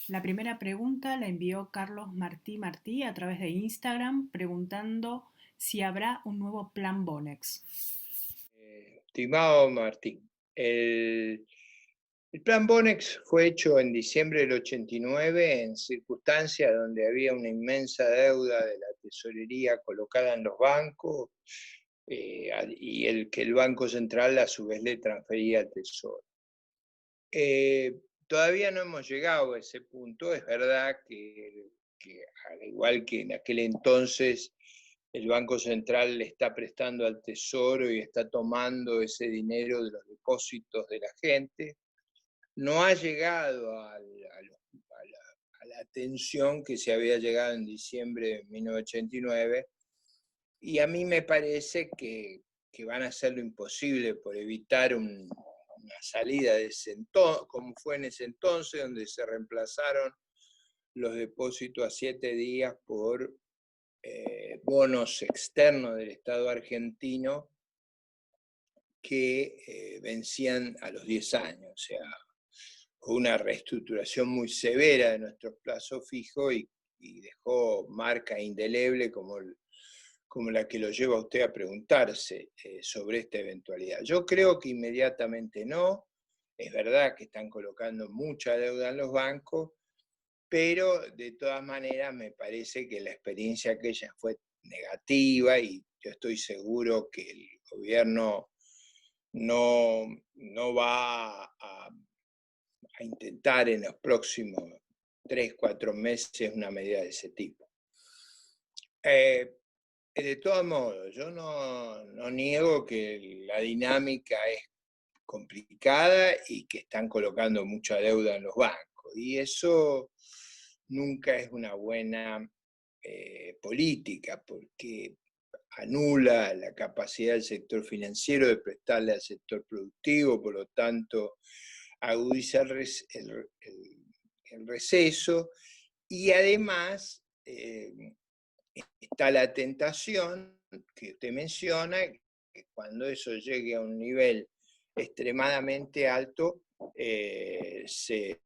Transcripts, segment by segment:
La primera pregunta la envió Carlos Martí Martí a través de Instagram preguntando si habrá un nuevo plan Bonex. Estimado Martín, el plan Bonex fue hecho en diciembre del 89 en circunstancias donde había una inmensa deuda de la tesorería colocada en los bancos y que el Banco Central a su vez le transfería al Tesoro. Todavía no hemos llegado a ese punto, es verdad que al igual que en aquel entonces el Banco Central le está prestando al Tesoro y está tomando ese dinero de los depósitos de la gente, no ha llegado a la tensión que se había llegado en diciembre de 1989, y a mí me parece que van a hacer lo imposible por evitar una salida de ese entonces, como fue en ese entonces, donde se reemplazaron los depósitos a 7 días por bonos externos del Estado argentino que vencían a los 10 años. O sea, fue una reestructuración muy severa de nuestros plazos fijos y dejó marca indeleble como la que lo lleva a usted a preguntarse sobre esta eventualidad. Yo creo que inmediatamente no. Es verdad que están colocando mucha deuda en los bancos, pero de todas maneras me parece que la experiencia aquella fue negativa y yo estoy seguro que el gobierno no va a intentar en los próximos 3, 4 meses una medida de ese tipo. De todos modos, yo no niego que la dinámica es complicada y que están colocando mucha deuda en los bancos. Y eso nunca es una buena política, porque anula la capacidad del sector financiero de prestarle al sector productivo, por lo tanto agudiza el receso, y además está la tentación que usted menciona, que cuando eso llegue a un nivel extremadamente alto, se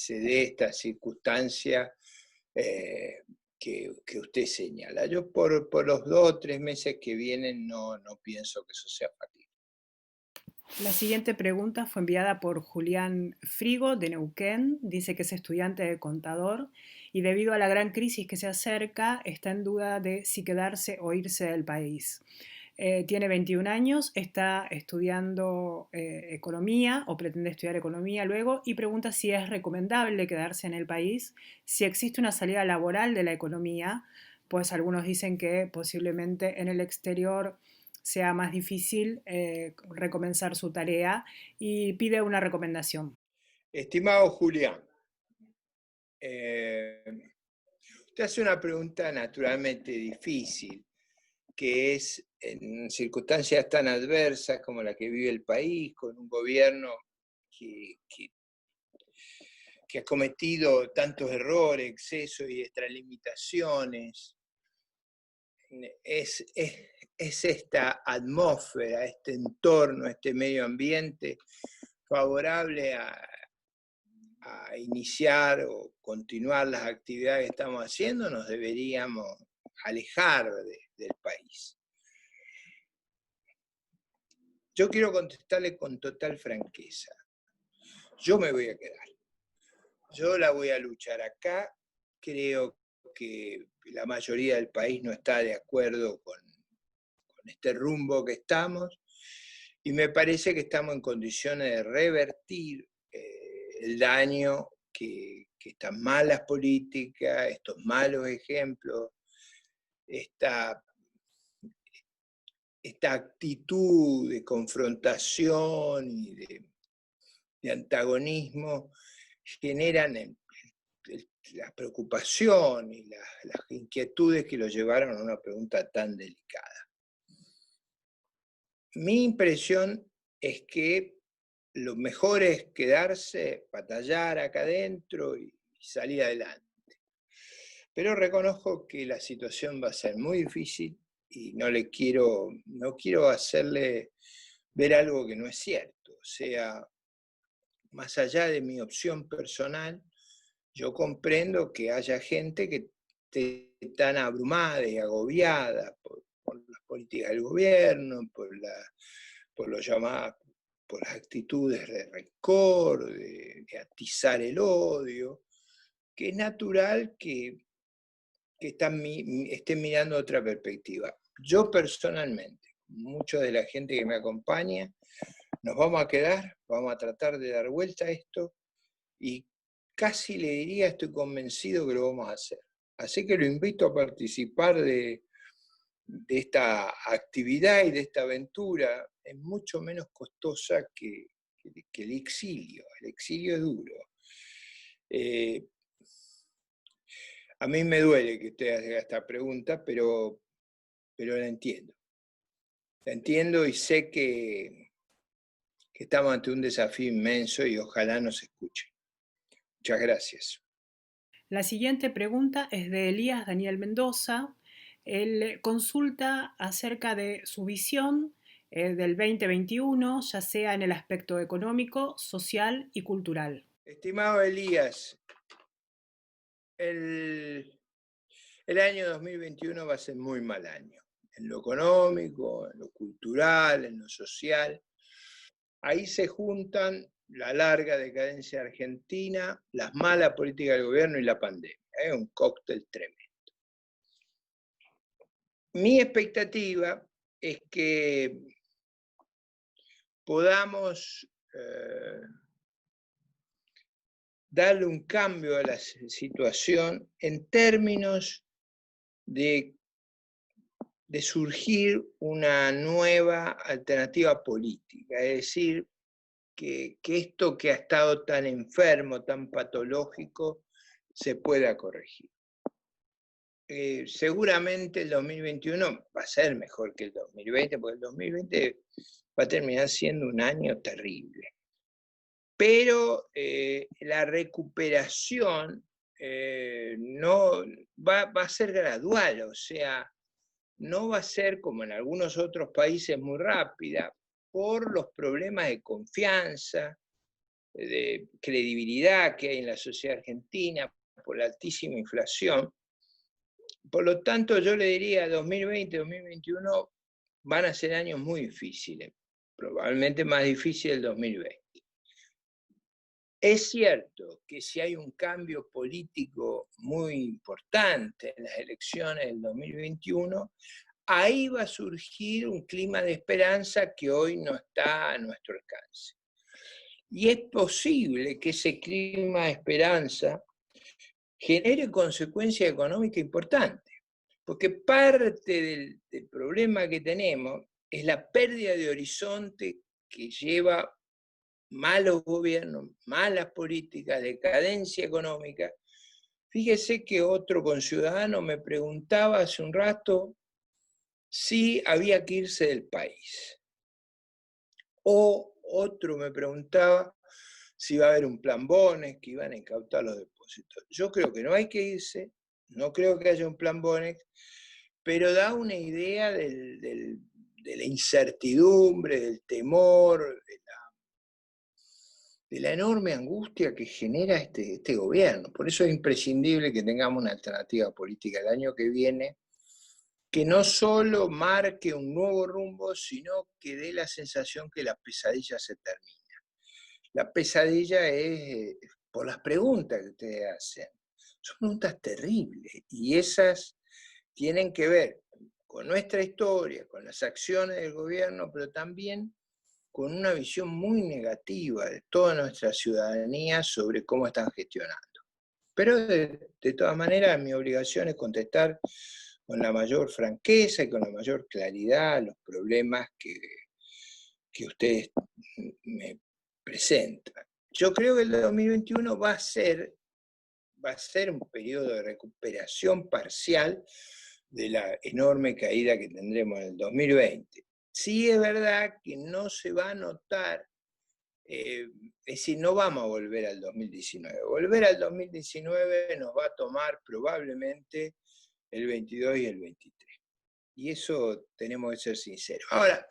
dé esta circunstancia que usted señala. Yo por los 2 o 3 meses que vienen no pienso que eso sea factible. La siguiente pregunta fue enviada por Julián Frigo de Neuquén. Dice que es estudiante de contador y debido a la gran crisis que se acerca está en duda de si quedarse o irse del país. Tiene 21 años, está estudiando economía o pretende estudiar economía luego y pregunta si es recomendable quedarse en el país, si existe una salida laboral de la economía, pues algunos dicen que posiblemente en el exterior sea más difícil recomenzar su tarea y pide una recomendación. Estimado Julián, eh, usted hace una pregunta naturalmente difícil, que es en circunstancias tan adversas como la que vive el país, con un gobierno que, que, que ha cometido tantos errores, excesos y extralimitaciones. Es esta atmósfera, este entorno, este medio ambiente favorable a iniciar o continuar las actividades que estamos haciendo, nos deberíamos alejar del país. Yo quiero contestarle con total franqueza. Yo me voy a quedar. Yo la voy a luchar acá. Creo que la mayoría del país no está de acuerdo con este rumbo que estamos y me parece que estamos en condiciones de revertir el daño que estas malas políticas, estos malos ejemplos, esta, esta actitud de confrontación y de antagonismo generan la preocupación y las inquietudes que lo llevaron a una pregunta tan delicada. Mi impresión es que lo mejor es quedarse, batallar acá adentro y salir adelante. Pero reconozco que la situación va a ser muy difícil y no quiero hacerle ver algo que no es cierto. O sea, más allá de mi opción personal, yo comprendo que haya gente que esté tan abrumada y agobiada por las políticas del gobierno, por lo llamadas, por las actitudes de rencor, de atizar el odio, que es natural que estén mirando otra perspectiva. Yo personalmente, mucha de la gente que me acompaña, nos vamos a quedar, vamos a tratar de dar vuelta a esto y casi le diría, estoy convencido que lo vamos a hacer. Así que lo invito a participar de esta actividad y de esta aventura. Es mucho menos costosa que el exilio. El exilio es duro. A mí me duele que usted haga esta pregunta, pero la entiendo. La entiendo y sé que estamos ante un desafío inmenso y ojalá nos escuche. Muchas gracias. La siguiente pregunta es de Elías Daniel Mendoza. Él consulta acerca de su visión del 2021, ya sea en el aspecto económico, social y cultural. Estimado Elías, el año 2021 va a ser muy mal año, en lo económico, en lo cultural, en lo social. Ahí se juntan la larga decadencia argentina, las malas políticas del gobierno y la pandemia. Es un cóctel tremendo. Mi expectativa es que podamos darle un cambio a la situación en términos de surgir una nueva alternativa política, es decir, que esto que ha estado tan enfermo, tan patológico, se pueda corregir. Seguramente el 2021 va a ser mejor que el 2020, porque el 2020 va a terminar siendo un año terrible. Pero la recuperación no va a ser gradual, o sea, no va a ser como en algunos otros países muy rápida por los problemas de confianza, de credibilidad que hay en la sociedad argentina, por la altísima inflación. Por lo tanto, yo le diría 2020, 2021 van a ser años muy difíciles, probablemente más difícil el 2020. Es cierto que si hay un cambio político muy importante en las elecciones del 2021, ahí va a surgir un clima de esperanza que hoy no está a nuestro alcance. Y es posible que ese clima de esperanza genere consecuencias económicas importantes, porque parte del problema que tenemos es la pérdida de horizonte que lleva malos gobiernos, malas políticas, decadencia económica. Fíjese que otro conciudadano me preguntaba hace un rato si había que irse del país. O otro me preguntaba si iba a haber un plan Bonex, que iban a incautar los depósitos. Yo creo que no hay que irse, no creo que haya un plan Bonex, pero da una idea de la incertidumbre, del temor, de la enorme angustia que genera este gobierno. Por eso es imprescindible que tengamos una alternativa política el año que viene, que no solo marque un nuevo rumbo, sino que dé la sensación que la pesadilla se termina. La pesadilla es por las preguntas que ustedes hacen. Son preguntas terribles y esas tienen que ver con nuestra historia, con las acciones del gobierno, pero también con una visión muy negativa de toda nuestra ciudadanía sobre cómo están gestionando. Pero de todas maneras mi obligación es contestar con la mayor franqueza y con la mayor claridad los problemas que ustedes me presentan. Yo creo que el 2021 va a ser un periodo de recuperación parcial de la enorme caída que tendremos en el 2020. Sí es verdad que no se va a notar, es decir, no vamos a volver al 2019. Volver al 2019 nos va a tomar probablemente el 22 y el 23. Y eso tenemos que ser sinceros. Ahora,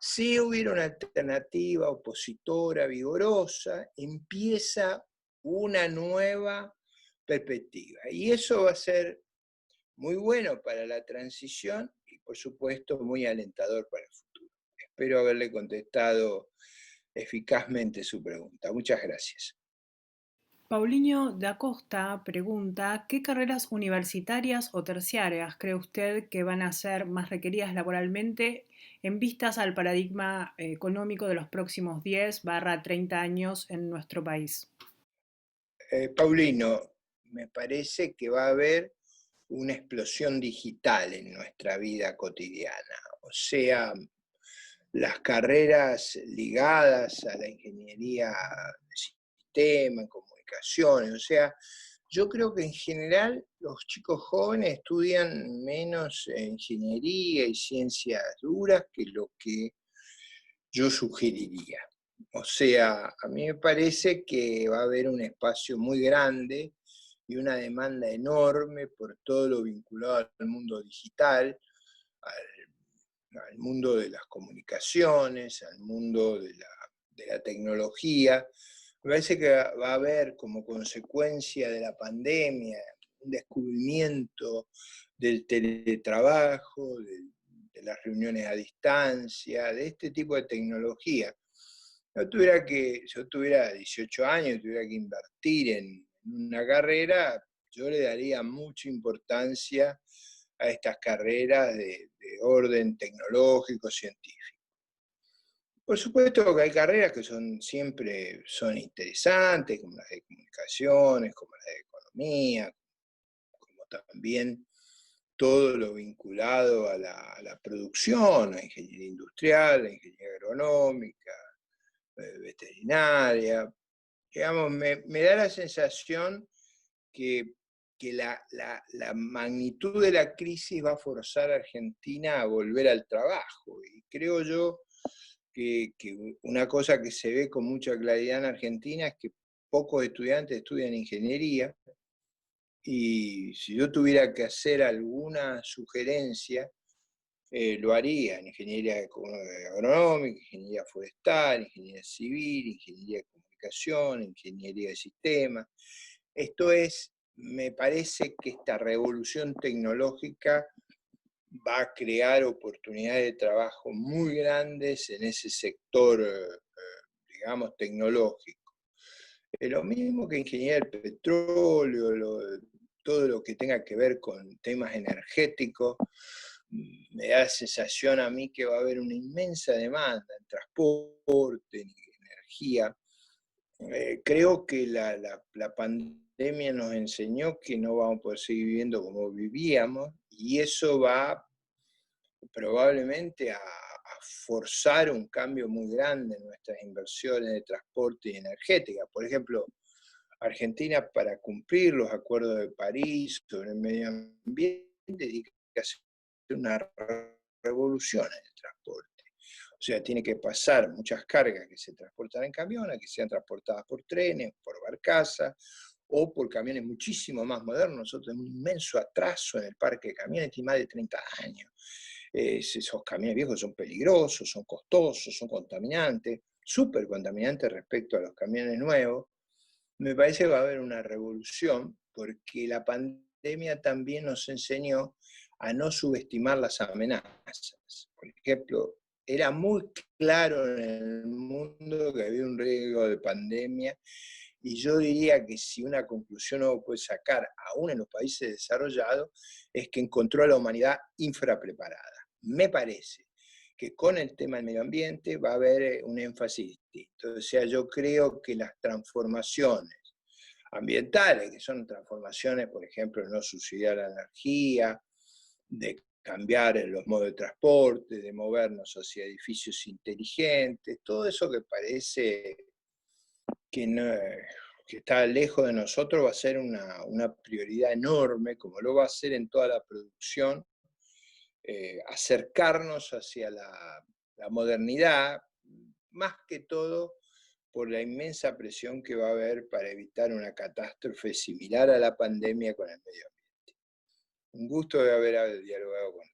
Si hubiera una alternativa opositora vigorosa, empieza una nueva perspectiva. Y eso va a ser muy bueno para la transición y, por supuesto, muy alentador para el futuro. Espero haberle contestado eficazmente su pregunta. Muchas gracias. Paulinho da Costa pregunta, ¿qué carreras universitarias o terciarias cree usted que van a ser más requeridas laboralmente en vistas al paradigma económico de los próximos 10-30 años en nuestro país? Paulino, me parece que va a haber una explosión digital en nuestra vida cotidiana. O sea, las carreras ligadas a la ingeniería de sistema, en comunicaciones, o sea, yo creo que en general los chicos jóvenes estudian menos ingeniería y ciencias duras que lo que yo sugeriría. O sea, a mí me parece que va a haber un espacio muy grande y una demanda enorme por todo lo vinculado al mundo digital, al mundo de las comunicaciones, al mundo de la tecnología. Me parece que va a haber como consecuencia de la pandemia un descubrimiento del teletrabajo, de las reuniones a distancia, de este tipo de tecnología. Si yo tuviera 18 años y tuviera que invertir en una carrera, yo le daría mucha importancia a estas carreras de orden tecnológico, científico. Por supuesto que hay carreras que siempre son interesantes, como las de comunicaciones, como las de economía, como también todo lo vinculado a la producción, a ingeniería industrial, a ingeniería agronómica, veterinaria. Digamos, me da la sensación que, que la magnitud de la crisis va a forzar a Argentina a volver al trabajo. Y creo yo que una cosa que se ve con mucha claridad en Argentina es que pocos estudiantes estudian ingeniería, y si yo tuviera que hacer alguna sugerencia, lo haría en ingeniería agronómica, ingeniería forestal, ingeniería civil, ingeniería de comunicación, ingeniería de sistemas. Esto es, me parece que esta revolución tecnológica va a crear oportunidades de trabajo muy grandes en ese sector, digamos, tecnológico. Lo mismo que ingeniería del petróleo, todo lo que tenga que ver con temas energéticos, me da la sensación a mí que va a haber una inmensa demanda en transporte, en energía. Creo que la pandemia nos enseñó que no vamos a poder seguir viviendo como vivíamos, y eso va probablemente a forzar un cambio muy grande en nuestras inversiones de transporte y energética. Por ejemplo, Argentina, para cumplir los acuerdos de París sobre el medio ambiente, tiene que hacer una revolución en el transporte. O sea, tiene que pasar muchas cargas que se transportan en camión a que sean transportadas por trenes, por barcaza o por camiones muchísimo más modernos. Nosotros tenemos un inmenso atraso en el parque de camiones, tiene más de 30 años. Esos camiones viejos son peligrosos, son costosos, son contaminantes, súper contaminantes respecto a los camiones nuevos. Me parece que va a haber una revolución porque la pandemia también nos enseñó a no subestimar las amenazas. Por ejemplo, era muy claro en el mundo que había un riesgo de pandemia, y yo diría que si una conclusión uno puede sacar, aún en los países desarrollados, es que encontró a la humanidad infrapreparada. Me parece que con el tema del medio ambiente va a haber un énfasis distinto. O sea, yo creo que las transformaciones ambientales, que son transformaciones, por ejemplo, de no subsidiar la energía, de cambiar los modos de transporte, de movernos hacia edificios inteligentes, todo eso que parece que, no, que está lejos de nosotros, va a ser una prioridad enorme, como lo va a ser en toda la producción, acercarnos hacia la modernidad, más que todo por la inmensa presión que va a haber para evitar una catástrofe similar a la pandemia con el medio ambiente. Un gusto de haber dialogado con